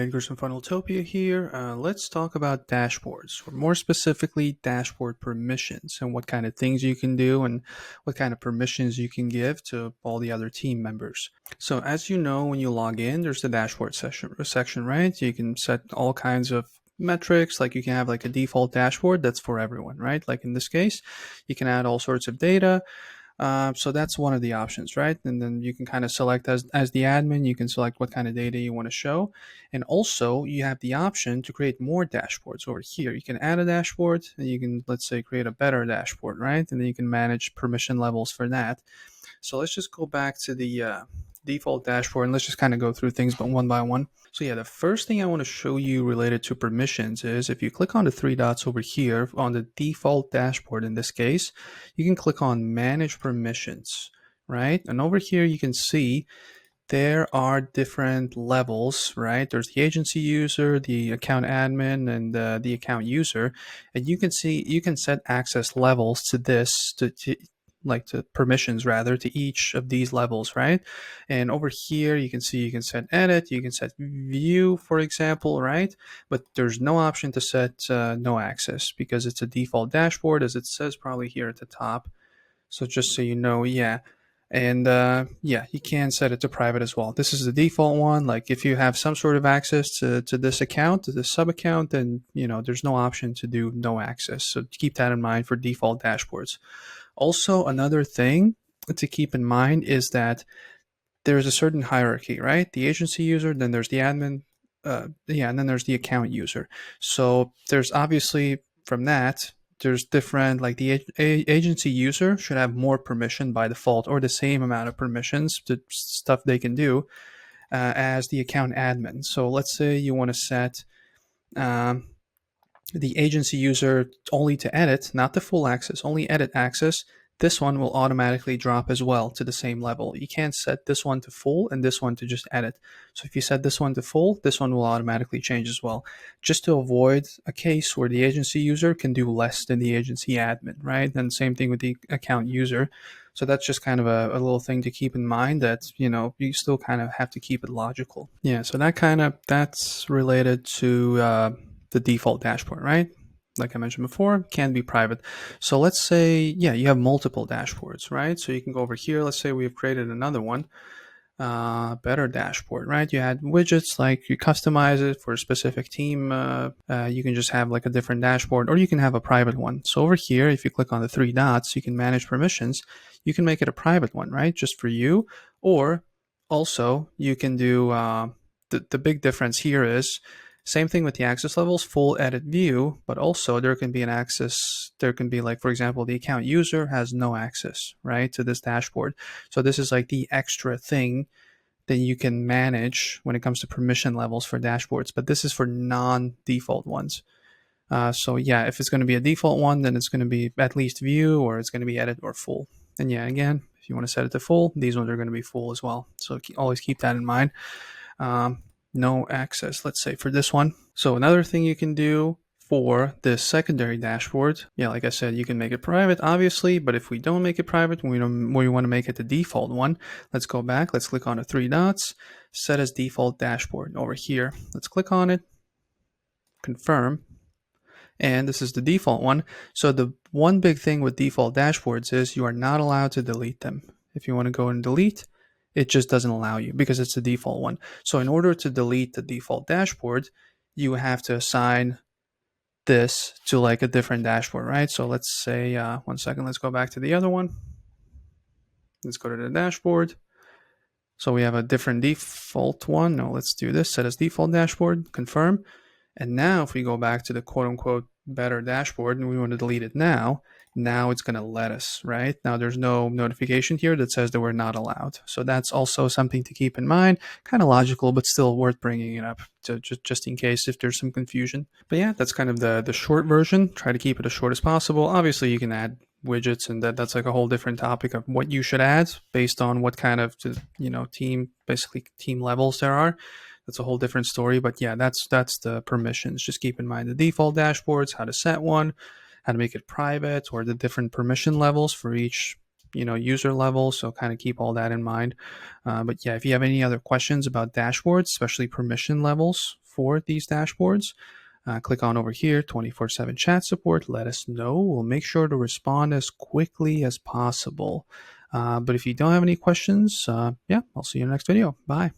Edgar's from Funneltopia here. Let's talk about dashboards, or more specifically, dashboard permissions and what kind of things you can do and what kind of permissions you can give to all the other team members. So as you know, when you log in, there's the dashboard section, right? You can set all kinds of metrics, like you can have like a default dashboard that's for everyone, right? Like in this case, you can add all sorts of data. So that's one of the options, right? And then you can kind of select as the admin, you can select what kind of data you want to show. And also you have the option to create more dashboards over here. You can add a dashboard and you can, let's say, create a better dashboard, right? And then you can manage permission levels for that. So let's just go back to the default dashboard and let's just kind of go through things but one by one. So yeah, the first thing I want to show you related to permissions is if you click on the three dots over here on the default dashboard, in this case, you can click on manage permissions, right? And over here you can see there are different levels, right? There's the agency user, the account admin, and the account user. And you can see you can set access levels to this to permissions rather to each of these levels, right? And over here you can see you can set edit, you can set view, for example, right? But there's no option to set no access because it's a default dashboard, as it says probably here at the top. So just so you know, yeah. And yeah, you can set it to private as well. This is the default one. Like if you have some sort of access to this account, to this sub account, then there's no option to do no access. So keep that in mind for default dashboards. Also, another thing to keep in mind is that there's a certain hierarchy, right? The agency user, then there's the admin, and then there's the account user. So there's obviously from that, there's different, like the agency user should have more permission by default or the same amount of permissions to stuff they can do as the account admin. So let's say you want to set the agency user only to edit, not the full access, only edit access. This one will automatically drop as well to the same level. You can't set this one to full and this one to just edit. So if you set this one to full, this one will automatically change as well, just to avoid a case where the agency user can do less than the agency admin, right? And same thing with the account user. So that's just kind of a little thing to keep in mind, that you still kind of have to keep it logical. Yeah, so that's related to the default dashboard, right? Like I mentioned before, can be private. So let's say, yeah, you have multiple dashboards, right? So you can go over here. Let's say we've created another one, better dashboard, right? You had widgets, like you customize it for a specific team. You can just have like a different dashboard, or you can have a private one. So over here, if you click on the three dots, you can manage permissions. You can make it a private one, right? Just for you. Or also you can do, the big difference here is, same thing with the access levels, full edit view, but also there can be an access, there can be, like, for example, the account user has no access, right, to this dashboard. So this is like the extra thing that you can manage when it comes to permission levels for dashboards, but this is for non-default ones. So yeah, if it's going to be a default one, then it's going to be at least view, or it's going to be edit or full. And yeah, again, if you want to set it to full, these ones are going to be full as well. So always keep that in mind. No access, let's say, for this one. So another thing you can do for this secondary dashboard, yeah, like I said, you can make it private, obviously, but if we don't make it private, we want to make it the default one. Let's go back, let's click on the three dots, set as default dashboard over here. Let's click on it, confirm, and this is the default one. So the one big thing with default dashboards is you are not allowed to delete them. If you want to go and delete, it just doesn't allow you because it's the default one. So in order to delete the default dashboard, you have to assign this to like a different dashboard, right? So let's say, one second, let's go back to the other one. Let's go to the dashboard. So we have a different default one. No, let's do this, set as default dashboard, confirm. And now if we go back to the quote unquote better dashboard and we want to delete it now it's going to let us, right? Now there's no notification here that says that we're not allowed. So that's also something to keep in mind. Kind of logical, but still worth bringing it up to just in case if there's some confusion. But yeah, that's kind of the short version. Try to keep it as short as possible. Obviously you can add widgets, and that's like a whole different topic of what you should add based on what kind of team levels there are. That's a whole different story, but yeah, that's the permissions. Just keep in mind the default dashboards, how to set one, how to make it private, or the different permission levels for each user level. So kind of keep all that in mind. But yeah, if you have any other questions about dashboards, especially permission levels for these dashboards, click on over here, 24/7 chat support. Let us know. We'll make sure to respond as quickly as possible. But if you don't have any questions, yeah, I'll see you in the next video. Bye.